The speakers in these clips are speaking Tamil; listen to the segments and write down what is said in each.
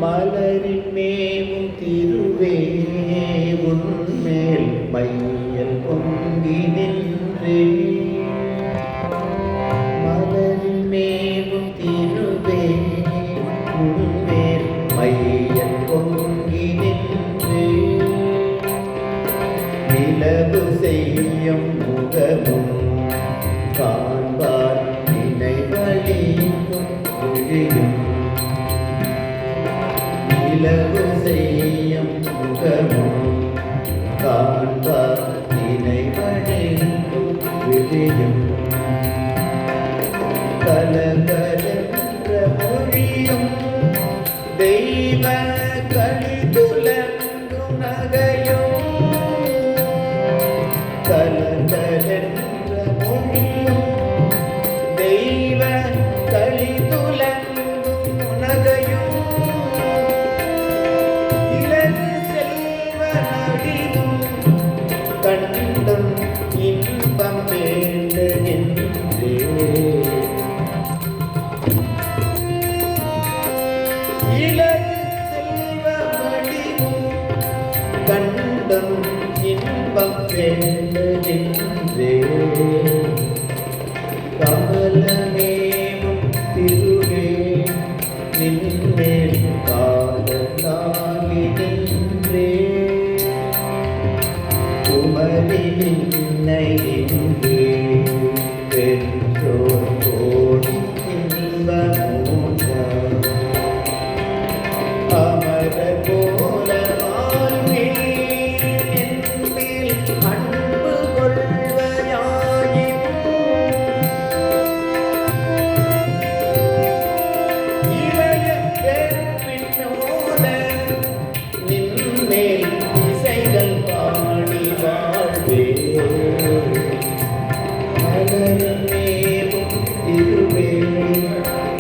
மலரின் மேவும் திருவே உன்மேல் மையல் பொங்கி நின்றே. மலரின் மேவும் திருவே உன்மேல் மையல் பொங்கி நின்றே. நிலவு செய்யும் முகமும் காண்பார் நினைவழிக்கும் ஒழியும். நிலவு செய்யும் முகமும் காண்பார் நினைவழிக்கும் விழியும். கலகலென்ற மொழியும் தெய்வ கலிதுலங்கும் நகையும். கலகலென்ற மொழியும் தெய்வ கலிதுலங்கும் நகையும். இலகு செல்வ நடிவும் கண்டம் இன்பம் வேண்டுகின்றே. இலகு செல்வ நடிவும் கண்டம் இன்பம் வேண்டுகின்றே. கமலமேவும் திருவே நின்மேல் காதலாகி நின்றே. குமரி நின்னை இங்கே பெற்றோர் கோடி இன்பமூஞ்சா. அமர போல வாழ்வில் என்மேல் அன்பு கொள்வயாயின். இளைய பெருப்பினோட நின்மேல் இசைகள் பாடி வாழ்வே. மலர்மேவும் திருவே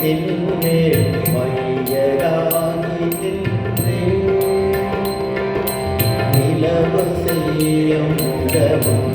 நின்மேல் மையலாகி நின்றே. நிலவு செய்யும் முகமும்